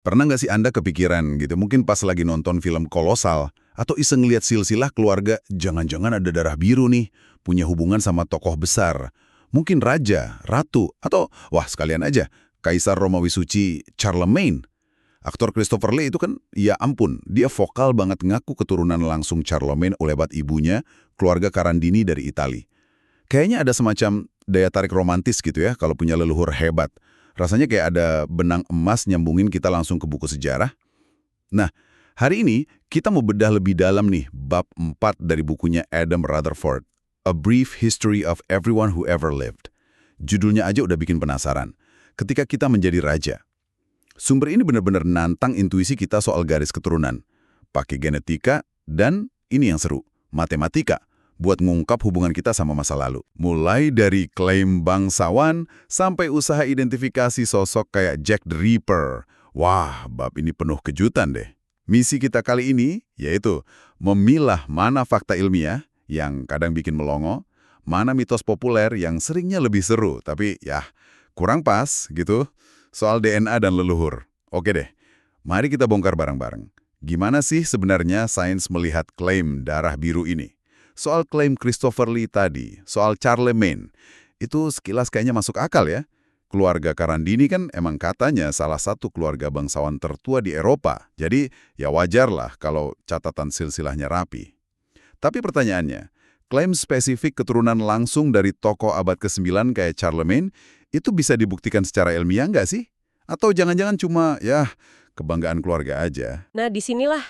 Pernah nggak sih Anda kepikiran gitu, mungkin pas lagi nonton film kolosal, atau iseng lihat silsilah keluarga, jangan-jangan ada darah biru nih, punya hubungan sama tokoh besar. Mungkin raja, ratu, atau, wah sekalian aja, Kaisar Romawi Suci Charlemagne. Aktor Christopher Lee itu kan, ya ampun, dia vokal banget ngaku keturunan langsung Charlemagne oleh bat ibunya, keluarga Karandini dari Itali. Kayaknya ada semacam daya tarik romantis gitu ya, kalau punya leluhur hebat. Rasanya kayak ada benang emas nyambungin kita langsung ke buku sejarah. Nah, hari ini kita mau bedah lebih dalam nih bab 4 dari bukunya Adam Rutherford, A Brief History of Everyone Who Ever Lived. Judulnya aja udah bikin penasaran. Ketika kita menjadi raja. Sumber ini benar-benar nantang intuisi kita soal garis keturunan. Pakai genetika dan ini yang seru, matematika. Buat ngungkap hubungan kita sama masa lalu. Mulai dari klaim bangsawan sampai usaha identifikasi sosok kayak Jack the Ripper. Wah, bab ini penuh kejutan deh. Misi kita kali ini yaitu memilah mana fakta ilmiah yang kadang bikin melongo, mana mitos populer yang seringnya lebih seru, tapi ya kurang pas gitu, soal DNA dan leluhur. Oke deh, mari kita bongkar bareng-bareng. Gimana sih sebenarnya sains melihat klaim darah biru ini? Soal klaim Christopher Lee tadi, soal Charlemagne, itu sekilas kayaknya masuk akal ya. Keluarga Karandini kan emang katanya salah satu keluarga bangsawan tertua di Eropa. Jadi ya wajarlah kalau catatan silsilahnya rapi. Tapi pertanyaannya, klaim spesifik keturunan langsung dari tokoh abad ke-9 kayak Charlemagne, itu bisa dibuktikan secara ilmiah nggak sih? Atau jangan-jangan cuma ya kebanggaan keluarga aja? Nah, disinilah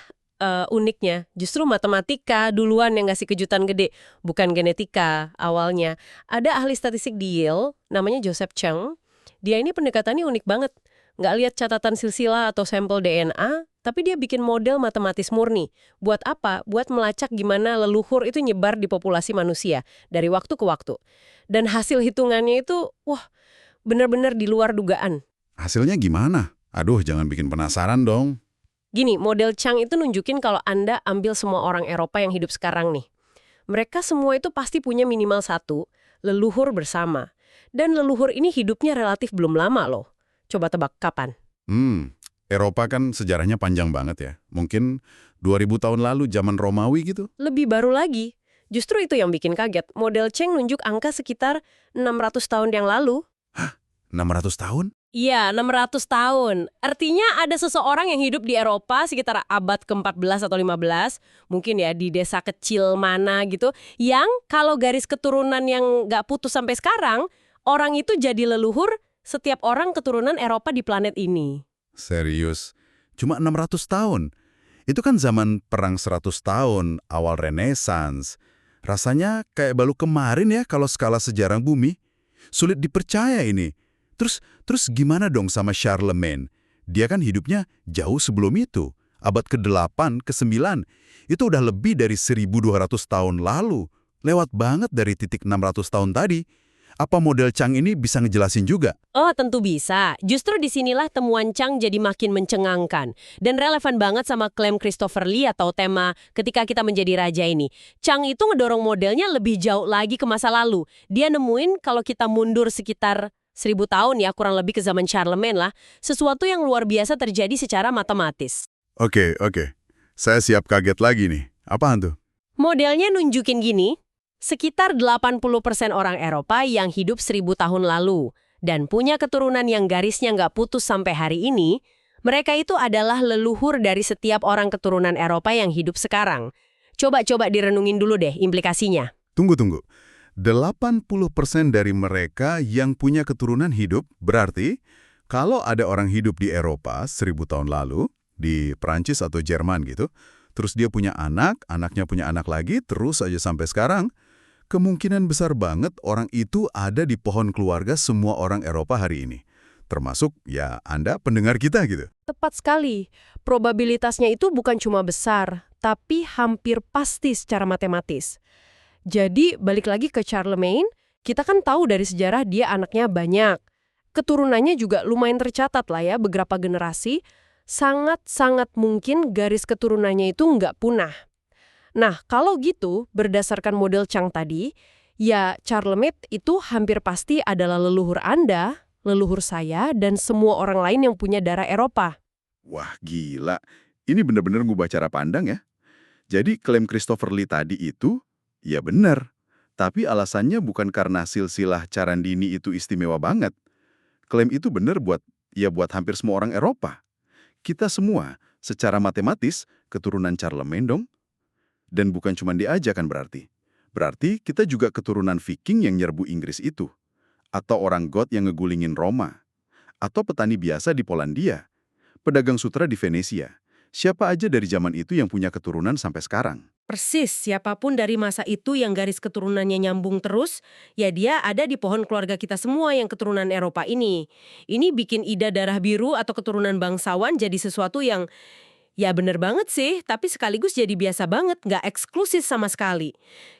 uniknya. Justru matematika duluan yang ngasih kejutan gede, bukan genetika awalnya. Ada ahli statistik di Yale, namanya Joseph Chang. Dia ini pendekatannya unik banget. Nggak lihat catatan silsilah atau sampel DNA, tapi dia bikin model matematis murni. Buat apa? Buat melacak gimana leluhur itu nyebar di populasi manusia dari waktu ke waktu. Dan hasil hitungannya itu, wah, benar-benar di luar dugaan. Hasilnya gimana? Aduh, jangan bikin penasaran dong. Gini, model Chang itu nunjukin kalau Anda ambil semua orang Eropa yang hidup sekarang nih. Mereka semua itu pasti punya minimal satu, leluhur bersama. Dan leluhur ini hidupnya relatif belum lama loh. Coba tebak kapan? Eropa kan sejarahnya panjang banget ya. Mungkin 2000 tahun lalu zaman Romawi gitu. Lebih baru lagi. Justru itu yang bikin kaget. Model Chang nunjuk angka sekitar 600 tahun yang lalu. 600 tahun? Iya, 600 tahun. Artinya ada seseorang yang hidup di Eropa sekitar abad ke-14 atau 15, mungkin ya di desa kecil mana gitu, yang kalau garis keturunan yang nggak putus sampai sekarang, orang itu jadi leluhur setiap orang keturunan Eropa di planet ini. Serius? Cuma 600 tahun? Itu kan zaman perang 100 tahun, awal Renaissance. Rasanya kayak baru kemarin ya kalau skala sejarah bumi. Sulit dipercaya ini. Terus gimana dong sama Charlemagne? Dia kan hidupnya jauh sebelum itu. Abad ke-8, ke-9. Itu udah lebih dari 1200 tahun lalu. Lewat banget dari titik 600 tahun tadi. Apa model Chang ini bisa ngejelasin juga? Oh, tentu bisa. Justru disinilah temuan Chang jadi makin mencengangkan. Dan relevan banget sama klaim Christopher Lee atau tema ketika kita menjadi raja ini. Chang itu ngedorong modelnya lebih jauh lagi ke masa lalu. Dia nemuin kalau kita mundur sekitar 1000 tahun ya, kurang lebih ke zaman Charlemagne lah, sesuatu yang luar biasa terjadi secara matematis. Oke. Saya siap kaget lagi nih. Apaan tuh? Modelnya nunjukin gini, sekitar 80% orang Eropa yang hidup 1000 tahun lalu dan punya keturunan yang garisnya nggak putus sampai hari ini, mereka itu adalah leluhur dari setiap orang keturunan Eropa yang hidup sekarang. Coba direnungin dulu deh implikasinya. Tunggu. 80% dari mereka yang punya keturunan hidup, berarti kalau ada orang hidup di Eropa 1000 tahun lalu, di Prancis atau Jerman gitu, terus dia punya anak, anaknya punya anak lagi, terus aja sampai sekarang, kemungkinan besar banget orang itu ada di pohon keluarga semua orang Eropa hari ini. Termasuk ya Anda pendengar kita gitu. Tepat sekali. Probabilitasnya itu bukan cuma besar, tapi hampir pasti secara matematis. Jadi, balik lagi ke Charlemagne, kita kan tahu dari sejarah dia anaknya banyak. Keturunannya juga lumayan tercatat lah ya, beberapa generasi. Sangat-sangat mungkin garis keturunannya itu nggak punah. Nah, kalau gitu, berdasarkan model Chang tadi, ya Charlemagne itu hampir pasti adalah leluhur Anda, leluhur saya, dan semua orang lain yang punya darah Eropa. Wah, gila. Ini bener-bener ngubah cara pandang ya. Jadi klaim Christopher Lee tadi itu, ya benar. Tapi alasannya bukan karena silsilah Carandini itu istimewa banget. Klaim itu benar buat hampir semua orang Eropa. Kita semua, secara matematis, keturunan Charlemagne dong. Dan bukan cuma diajak kan berarti. Berarti kita juga keturunan Viking yang nyerbu Inggris itu. Atau orang Goth yang ngegulingin Roma. Atau petani biasa di Polandia. Pedagang sutra di Venesia. Siapa aja dari zaman itu yang punya keturunan sampai sekarang? Persis, siapapun dari masa itu yang garis keturunannya nyambung terus, ya dia ada di pohon keluarga kita semua yang keturunan Eropa ini. Ini bikin ida darah biru atau keturunan bangsawan jadi sesuatu yang, ya bener banget sih, tapi sekaligus jadi biasa banget, nggak eksklusif sama sekali.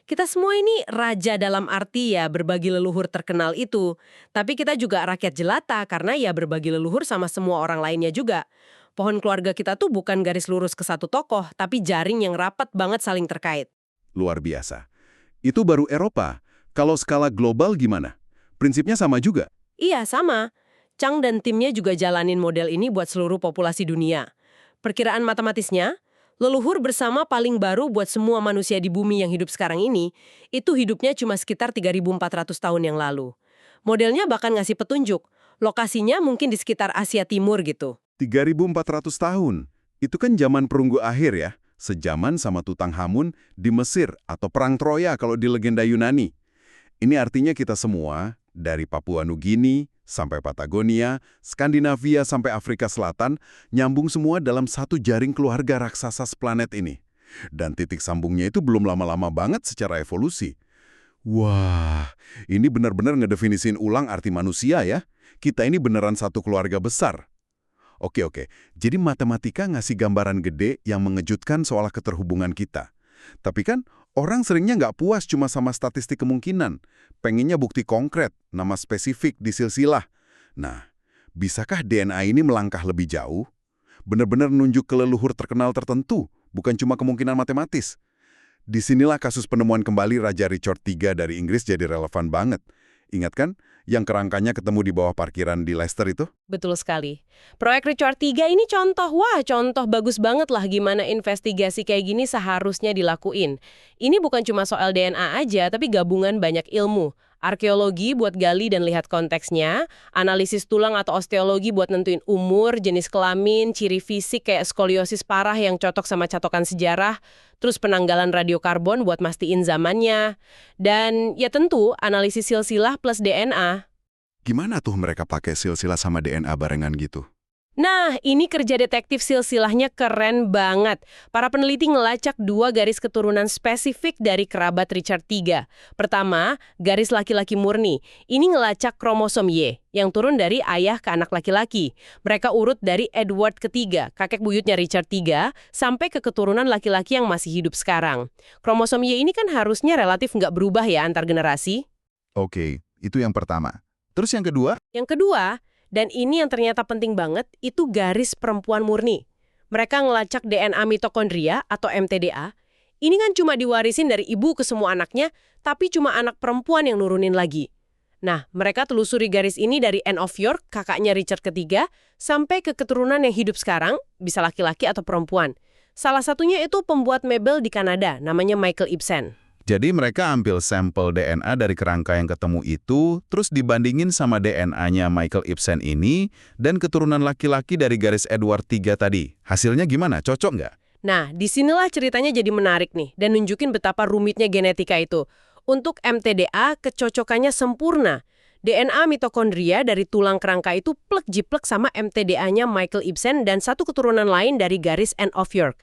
Kita semua ini raja dalam arti ya berbagi leluhur terkenal itu. Tapi kita juga rakyat jelata karena ya berbagi leluhur sama semua orang lainnya juga. Pohon keluarga kita tuh bukan garis lurus ke satu tokoh, tapi jaring yang rapat banget saling terkait. Luar biasa. Itu baru Eropa. Kalau skala global gimana? Prinsipnya sama juga. Iya, sama. Chang dan timnya juga jalanin model ini buat seluruh populasi dunia. Perkiraan matematisnya, leluhur bersama paling baru buat semua manusia di bumi yang hidup sekarang ini, itu hidupnya cuma sekitar 3.400 tahun yang lalu. Modelnya bahkan ngasih petunjuk, lokasinya mungkin di sekitar Asia Timur gitu. 3.400 tahun. Itu kan zaman perunggu akhir ya. Sejaman sama Tutankhamun di Mesir atau Perang Troya kalau di legenda Yunani. Ini artinya kita semua, dari Papua Nugini sampai Patagonia, Skandinavia sampai Afrika Selatan, nyambung semua dalam satu jaring keluarga raksasa seplanet ini. Dan titik sambungnya itu belum lama-lama banget secara evolusi. Wah, ini benar-benar ngedefinisin ulang arti manusia ya. Kita ini beneran satu keluarga besar. Oke. Jadi matematika ngasih gambaran gede yang mengejutkan soal keterhubungan kita. Tapi kan orang seringnya nggak puas cuma sama statistik kemungkinan. Pengennya bukti konkret, nama spesifik di silsilah. Nah, bisakah DNA ini melangkah lebih jauh? Benar-benar nunjuk ke leluhur terkenal tertentu, bukan cuma kemungkinan matematis. Disinilah kasus penemuan kembali Raja Richard III dari Inggris jadi relevan banget. Ingat kan, yang kerangkanya ketemu di bawah parkiran di Leicester itu? Betul sekali. Proyek Richard III ini contoh bagus banget lah gimana investigasi kayak gini seharusnya dilakuin. Ini bukan cuma soal DNA aja, tapi gabungan banyak ilmu. Arkeologi buat gali dan lihat konteksnya, analisis tulang atau osteologi buat nentuin umur, jenis kelamin, ciri fisik kayak skoliosis parah yang cocok sama catokan sejarah, terus penanggalan radiokarbon buat mastiin zamannya, dan ya tentu analisis silsilah plus DNA. Gimana tuh mereka pakai silsilah sama DNA barengan gitu? Nah, ini kerja detektif silsilahnya keren banget. Para peneliti ngelacak 2 garis keturunan spesifik dari kerabat Richard III. Pertama, garis laki-laki murni. Ini ngelacak kromosom Y, yang turun dari ayah ke anak laki-laki. Mereka urut dari Edward III, kakek buyutnya Richard III, sampai ke keturunan laki-laki yang masih hidup sekarang. Kromosom Y ini kan harusnya relatif nggak berubah ya antar generasi. Oke, itu yang pertama. Terus yang kedua? Yang kedua, dan ini yang ternyata penting banget, itu garis perempuan murni. Mereka ngelacak DNA mitokondria atau MTDA. Ini kan cuma diwarisin dari ibu ke semua anaknya, tapi cuma anak perempuan yang nurunin lagi. Nah, mereka telusuri garis ini dari Anne of York, kakaknya Richard III, sampai ke keturunan yang hidup sekarang, bisa laki-laki atau perempuan. Salah satunya itu pembuat mebel di Kanada, namanya Michael Ibsen. Jadi mereka ambil sampel DNA dari kerangka yang ketemu itu, terus dibandingin sama DNA-nya Michael Ibsen ini, dan keturunan laki-laki dari garis Edward III tadi. Hasilnya gimana? Cocok nggak? Nah, disinilah ceritanya jadi menarik nih, dan nunjukin betapa rumitnya genetika itu. Untuk MTDA, kecocokannya sempurna. DNA mitokondria dari tulang kerangka itu plek-jiplek sama MTDA-nya Michael Ibsen dan satu keturunan lain dari garis Anne of York.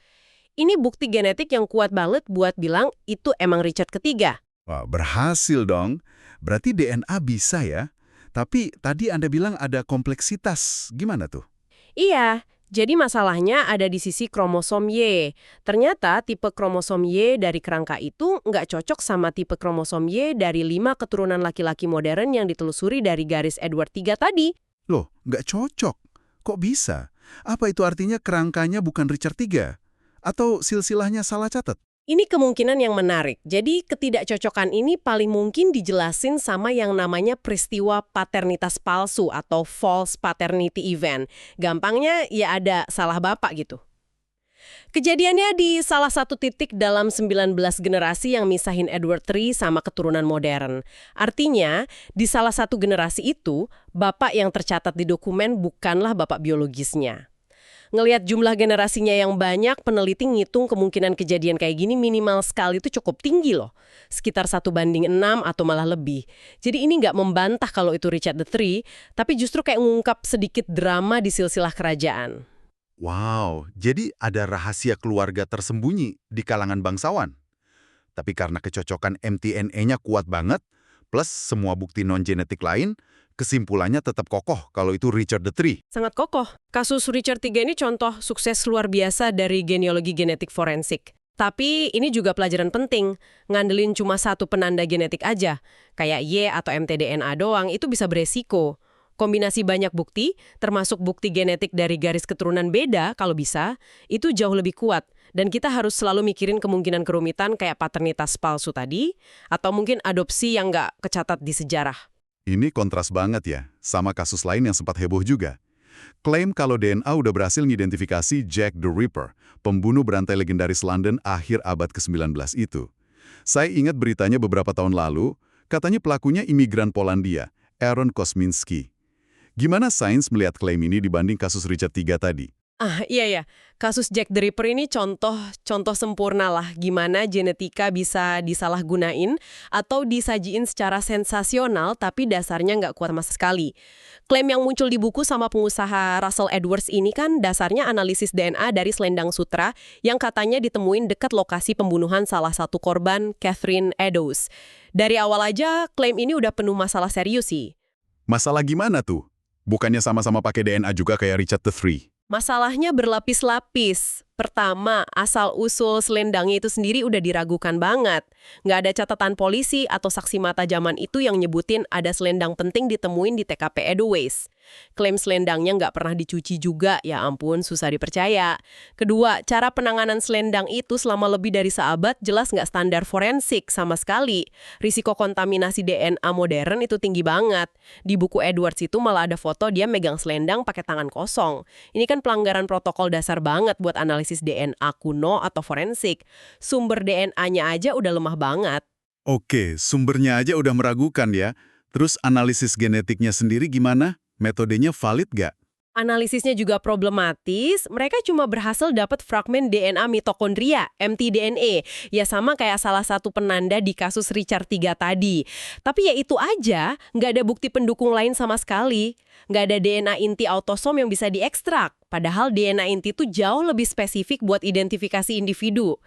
Ini bukti genetik yang kuat banget buat bilang itu emang Richard III. Wah, berhasil dong. Berarti DNA bisa ya? Tapi tadi Anda bilang ada kompleksitas. Gimana tuh? Iya, jadi masalahnya ada di sisi kromosom Y. Ternyata tipe kromosom Y dari kerangka itu nggak cocok sama tipe kromosom Y dari 5 keturunan laki-laki modern yang ditelusuri dari garis Edward III tadi. Loh, nggak cocok. Kok bisa? Apa itu artinya kerangkanya bukan Richard III? Atau silsilahnya salah catat? Ini kemungkinan yang menarik. Jadi ketidakcocokan ini paling mungkin dijelasin sama yang namanya peristiwa paternitas palsu atau false paternity event. Gampangnya ya ada salah bapak gitu. Kejadiannya di salah satu titik dalam 19 generasi yang misahin Edward III sama keturunan modern. Artinya, di salah satu generasi itu, bapak yang tercatat di dokumen bukanlah bapak biologisnya. Ngelihat jumlah generasinya yang banyak, peneliti ngitung kemungkinan kejadian kayak gini minimal sekali itu cukup tinggi loh. Sekitar 1:6 atau malah lebih. Jadi ini nggak membantah kalau itu Richard III, tapi justru kayak ngungkap sedikit drama di silsilah kerajaan. Wow, jadi ada rahasia keluarga tersembunyi di kalangan bangsawan. Tapi karena kecocokan mTNA-nya kuat banget, plus semua bukti non-genetik lain, kesimpulannya tetap kokoh kalau itu Richard III. Sangat kokoh. Kasus Richard III ini contoh sukses luar biasa dari genealogi genetik forensik. Tapi ini juga pelajaran penting. Ngandelin cuma satu penanda genetik aja, kayak Y atau mtDNA doang, itu bisa beresiko. Kombinasi banyak bukti, termasuk bukti genetik dari garis keturunan beda kalau bisa, itu jauh lebih kuat. Dan kita harus selalu mikirin kemungkinan kerumitan kayak paternitas palsu tadi, atau mungkin adopsi yang nggak kecatat di sejarah. Ini kontras banget ya, sama kasus lain yang sempat heboh juga. Klaim kalau DNA udah berhasil mengidentifikasi Jack the Ripper, pembunuh berantai legendaris London akhir abad ke-19 itu. Saya ingat beritanya beberapa tahun lalu, katanya pelakunya imigran Polandia, Aaron Kosminski. Gimana sains melihat klaim ini dibanding kasus Richard III tadi? Iya. Kasus Jack the Ripper ini contoh sempurna lah gimana genetika bisa disalahgunain atau disajiin secara sensasional tapi dasarnya nggak kuat sama sekali. Klaim yang muncul di buku sama pengusaha Russell Edwards ini kan dasarnya analisis DNA dari selendang sutra yang katanya ditemuin dekat lokasi pembunuhan salah satu korban, Catherine Eddowes. Dari awal aja klaim ini udah penuh masalah serius sih. Masalah gimana tuh? Bukannya sama-sama pakai DNA juga kayak Richard III? Masalahnya berlapis-lapis. Pertama, asal-usul selendangnya itu sendiri udah diragukan banget. Nggak ada catatan polisi atau saksi mata zaman itu yang nyebutin ada selendang penting ditemuin di TKP Eddowes. Klaim selendangnya nggak pernah dicuci juga, ya ampun susah dipercaya. Kedua, cara penanganan selendang itu selama lebih dari seabad jelas nggak standar forensik sama sekali. Risiko kontaminasi DNA modern itu tinggi banget. Di buku Edwards itu malah ada foto dia megang selendang pakai tangan kosong. Ini kan pelanggaran protokol dasar banget buat analisis DNA kuno atau forensik. Sumber DNA-nya aja udah lemah banget. Oke, sumbernya aja udah meragukan ya. Terus analisis genetiknya sendiri gimana? Metodenya valid nggak? Analisisnya juga problematis, mereka cuma berhasil dapat fragmen DNA mitokondria, mtDNA. Ya sama kayak salah satu penanda di kasus Richard III tadi. Tapi ya itu aja, nggak ada bukti pendukung lain sama sekali. Nggak ada DNA inti autosom yang bisa diekstrak. Padahal DNA inti itu jauh lebih spesifik buat identifikasi individu.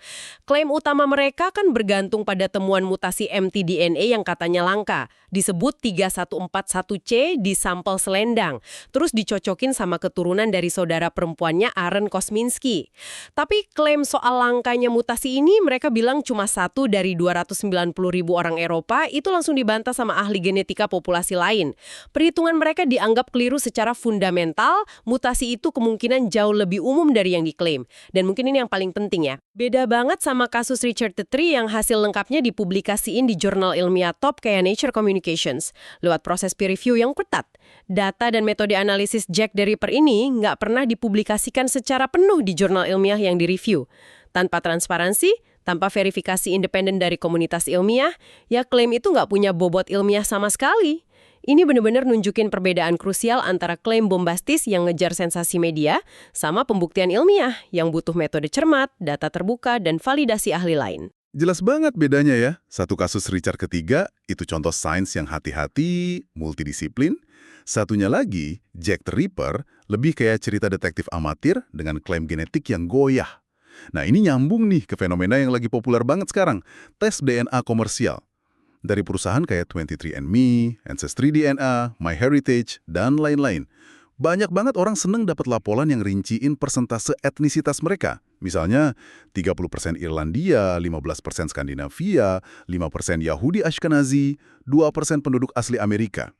Klaim utama mereka kan bergantung pada temuan mutasi mtDNA yang katanya langka. Disebut 3141C di sampel selendang. Terus dicocokin sama keturunan dari saudara perempuannya Aaron Kosminski. Tapi klaim soal langkanya mutasi ini mereka bilang cuma 1 dari 290.000 orang Eropa itu langsung dibantah sama ahli genetika populasi lain. Perhitungan mereka dianggap keliru secara fundamental, mutasi itu kemungkinan jauh lebih umum dari yang diklaim. Dan mungkin ini yang paling penting ya. Beda banget sama kasus Richard III yang hasil lengkapnya dipublikasiin di jurnal ilmiah top kayak Nature Communications lewat proses peer review yang ketat. Data dan metode analisis Jack the Ripper ini nggak pernah dipublikasikan secara penuh di jurnal ilmiah yang direview. Tanpa transparansi, tanpa verifikasi independen dari komunitas ilmiah, ya klaim itu nggak punya bobot ilmiah sama sekali. Ini benar-benar nunjukin perbedaan krusial antara klaim bombastis yang ngejar sensasi media sama pembuktian ilmiah yang butuh metode cermat, data terbuka, dan validasi ahli lain. Jelas banget bedanya ya. Satu kasus Richard III itu contoh sains yang hati-hati, multidisiplin. Satunya lagi, Jack the Ripper, lebih kayak cerita detektif amatir dengan klaim genetik yang goyah. Nah ini nyambung nih ke fenomena yang lagi populer banget sekarang, tes DNA komersial. Dari perusahaan kayak 23andMe, Ancestry.DNA, MyHeritage, dan lain-lain. Banyak banget orang seneng dapat laporan yang rinciin persentase etnisitas mereka. Misalnya, 30% Irlandia, 15% Skandinavia, 5% Yahudi Ashkenazi, 2% penduduk asli Amerika.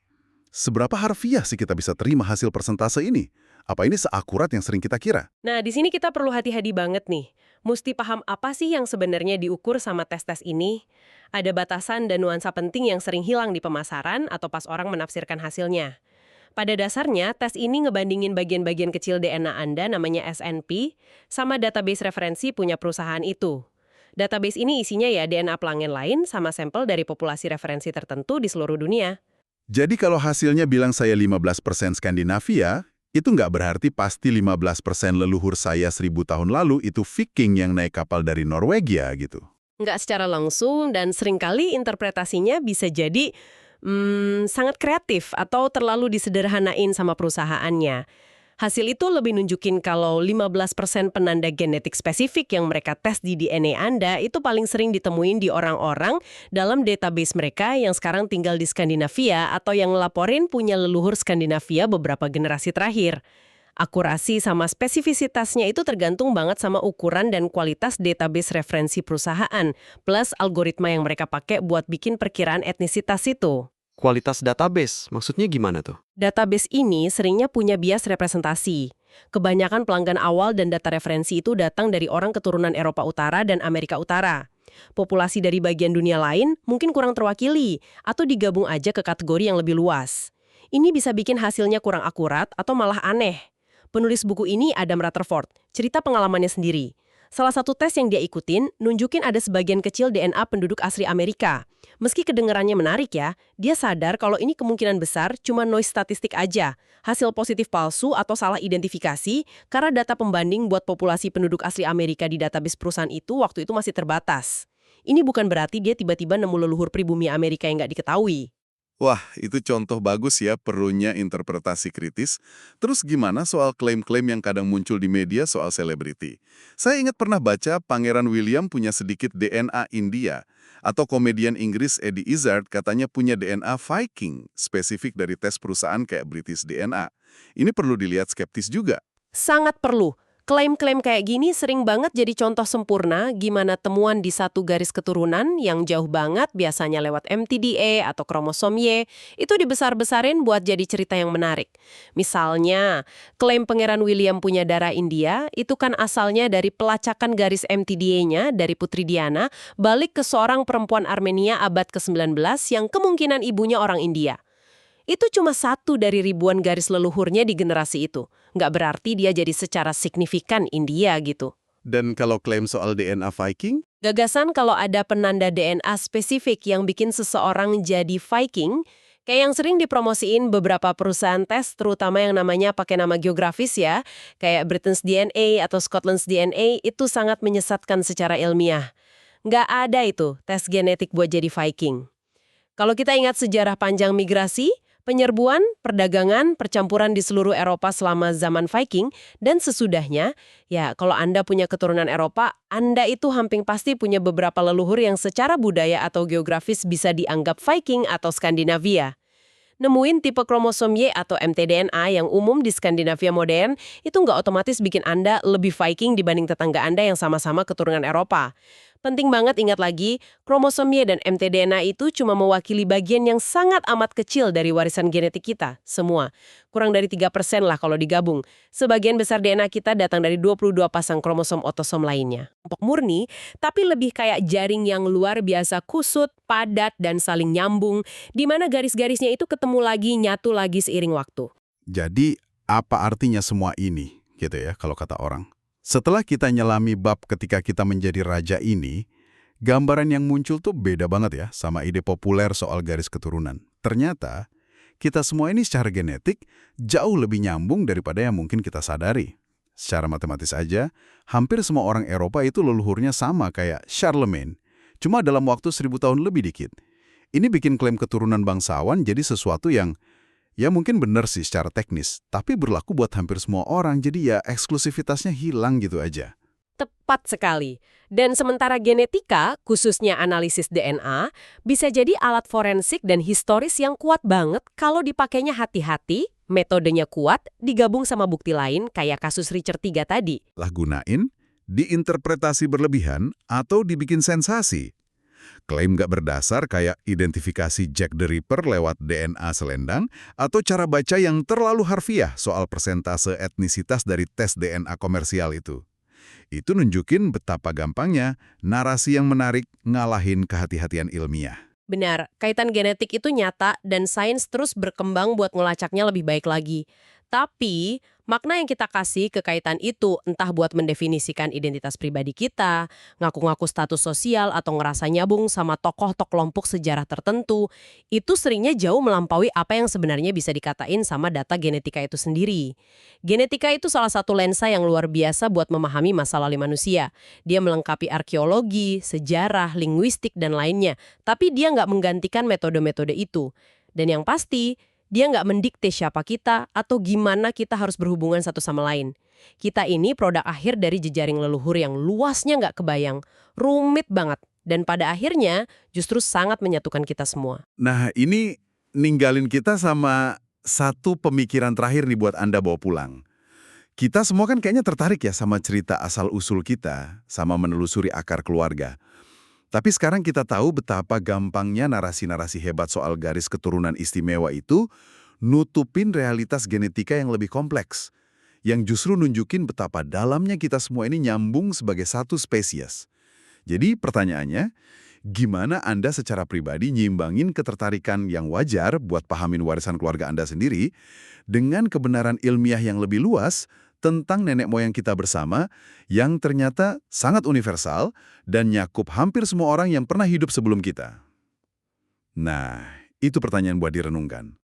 Seberapa harfiah sih kita bisa terima hasil persentase ini? Apa ini seakurat yang sering kita kira? Nah, di sini kita perlu hati-hati banget nih. Mesti paham apa sih yang sebenarnya diukur sama tes-tes ini? Ada batasan dan nuansa penting yang sering hilang di pemasaran atau pas orang menafsirkan hasilnya. Pada dasarnya, tes ini ngebandingin bagian-bagian kecil DNA Anda namanya SNP sama database referensi punya perusahaan itu. Database ini isinya ya DNA pelanggan lain sama sampel dari populasi referensi tertentu di seluruh dunia. Jadi kalau hasilnya bilang saya 15% Skandinavia, itu nggak berarti pasti 15% leluhur saya 1000 tahun lalu itu Viking yang naik kapal dari Norwegia gitu. Nggak secara langsung dan seringkali interpretasinya bisa jadi sangat kreatif atau terlalu disederhanain sama perusahaannya. Hasil itu lebih nunjukin kalau 15% penanda genetik spesifik yang mereka tes di DNA Anda itu paling sering ditemuin di orang-orang dalam database mereka yang sekarang tinggal di Skandinavia atau yang ngelaporin punya leluhur Skandinavia beberapa generasi terakhir. Akurasi sama spesifisitasnya itu tergantung banget sama ukuran dan kualitas database referensi perusahaan, plus algoritma yang mereka pakai buat bikin perkiraan etnisitas itu. Kualitas database, maksudnya gimana tuh? Database ini seringnya punya bias representasi. Kebanyakan pelanggan awal dan data referensi itu datang dari orang keturunan Eropa Utara dan Amerika Utara. Populasi dari bagian dunia lain mungkin kurang terwakili atau digabung aja ke kategori yang lebih luas. Ini bisa bikin hasilnya kurang akurat atau malah aneh. Penulis buku ini Adam Rutherford, cerita pengalamannya sendiri. Salah satu tes yang dia ikutin nunjukin ada sebagian kecil DNA penduduk asli Amerika. Meski kedengarannya menarik ya, dia sadar kalau ini kemungkinan besar cuma noise statistik aja, hasil positif palsu atau salah identifikasi karena data pembanding buat populasi penduduk asli Amerika di database perusahaan itu waktu itu masih terbatas. Ini bukan berarti dia tiba-tiba nemu leluhur pribumi Amerika yang nggak diketahui. Wah, itu contoh bagus ya perlunya interpretasi kritis. Terus gimana soal klaim-klaim yang kadang muncul di media soal selebriti? Saya ingat pernah baca Pangeran William punya sedikit DNA India. Atau komedian Inggris Eddie Izzard katanya punya DNA Viking, spesifik dari tes perusahaan kayak British DNA. Ini perlu dilihat skeptis juga. Sangat perlu. Klaim-klaim kayak gini sering banget jadi contoh sempurna gimana temuan di satu garis keturunan yang jauh banget biasanya lewat mtDNA atau kromosom Y itu dibesar-besarin buat jadi cerita yang menarik. Misalnya, klaim Pangeran William punya darah India itu kan asalnya dari pelacakan garis mtDNA-nya dari Putri Diana balik ke seorang perempuan Armenia abad ke-19 yang kemungkinan ibunya orang India. Itu cuma satu dari ribuan garis leluhurnya di generasi itu. Nggak berarti dia jadi secara signifikan India gitu. Dan kalau klaim soal DNA Viking? Gagasan kalau ada penanda DNA spesifik yang bikin seseorang jadi Viking, kayak yang sering dipromosiin beberapa perusahaan tes, terutama yang namanya pakai nama geografis ya, kayak Britain's DNA atau Scotland's DNA, itu sangat menyesatkan secara ilmiah. Nggak ada itu tes genetik buat jadi Viking. Kalau kita ingat sejarah panjang migrasi, penyerbuan, perdagangan, percampuran di seluruh Eropa selama zaman Viking, dan sesudahnya, ya kalau Anda punya keturunan Eropa, Anda itu hampir pasti punya beberapa leluhur yang secara budaya atau geografis bisa dianggap Viking atau Skandinavia. Nemuin tipe kromosom Y atau mtDNA yang umum di Skandinavia modern, itu nggak otomatis bikin Anda lebih Viking dibanding tetangga Anda yang sama-sama keturunan Eropa. Penting banget ingat lagi, kromosom Y dan mtDNA itu cuma mewakili bagian yang sangat amat kecil dari warisan genetik kita, semua. Kurang dari 3% lah kalau digabung. Sebagian besar DNA kita datang dari 22 pasang kromosom otosom lainnya. Kelompok murni, tapi lebih kayak jaring yang luar biasa kusut, padat, dan saling nyambung, di mana garis-garisnya itu ketemu lagi, nyatu lagi seiring waktu. Jadi, apa artinya semua ini, gitu ya, kalau kata orang? Setelah kita nyelami bab ketika kita menjadi raja ini, gambaran yang muncul tuh beda banget ya sama ide populer soal garis keturunan. Ternyata, kita semua ini secara genetik jauh lebih nyambung daripada yang mungkin kita sadari. Secara matematis aja, hampir semua orang Eropa itu leluhurnya sama kayak Charlemagne, cuma dalam waktu 1000 tahun lebih dikit. Ini bikin klaim keturunan bangsawan jadi sesuatu yang ya mungkin benar sih secara teknis, tapi berlaku buat hampir semua orang, jadi ya eksklusivitasnya hilang gitu aja. Tepat sekali. Dan sementara genetika, khususnya analisis DNA, bisa jadi alat forensik dan historis yang kuat banget kalau dipakainya hati-hati, metodenya kuat, digabung sama bukti lain kayak kasus Richard III tadi. Lah gunain, diinterpretasi berlebihan, atau dibikin sensasi. Klaim nggak berdasar kayak identifikasi Jack the Ripper lewat DNA selendang atau cara baca yang terlalu harfiah soal persentase etnisitas dari tes DNA komersial itu. Itu nunjukin betapa gampangnya narasi yang menarik ngalahin kehati-hatian ilmiah. Benar, kaitan genetik itu nyata dan sains terus berkembang buat ngelacaknya lebih baik lagi. Tapi, makna yang kita kasih ke kaitan itu entah buat mendefinisikan identitas pribadi kita, ngaku-ngaku status sosial atau ngerasa nyambung sama tokoh atau kelompok sejarah tertentu, itu seringnya jauh melampaui apa yang sebenarnya bisa dikatain sama data genetika itu sendiri. Genetika itu salah satu lensa yang luar biasa buat memahami masa lalu manusia. Dia melengkapi arkeologi, sejarah, linguistik, dan lainnya. Tapi dia nggak menggantikan metode-metode itu. Dan yang pasti, dia nggak mendikte siapa kita atau gimana kita harus berhubungan satu sama lain. Kita ini produk akhir dari jejaring leluhur yang luasnya nggak kebayang, rumit banget, dan pada akhirnya justru sangat menyatukan kita semua. Nah, ini ninggalin kita sama satu pemikiran terakhir nih buat Anda bawa pulang. Kita semua kan kayaknya tertarik ya sama cerita asal-usul kita, sama menelusuri akar keluarga. Tapi sekarang kita tahu betapa gampangnya narasi-narasi hebat soal garis keturunan istimewa itu nutupin realitas genetika yang lebih kompleks, yang justru nunjukin betapa dalamnya kita semua ini nyambung sebagai satu spesies. Jadi pertanyaannya, gimana Anda secara pribadi nyimbangin ketertarikan yang wajar buat pahamin warisan keluarga Anda sendiri dengan kebenaran ilmiah yang lebih luas tentang nenek moyang kita bersama yang ternyata sangat universal dan nyakup hampir semua orang yang pernah hidup sebelum kita? Nah, itu pertanyaan buat direnungkan.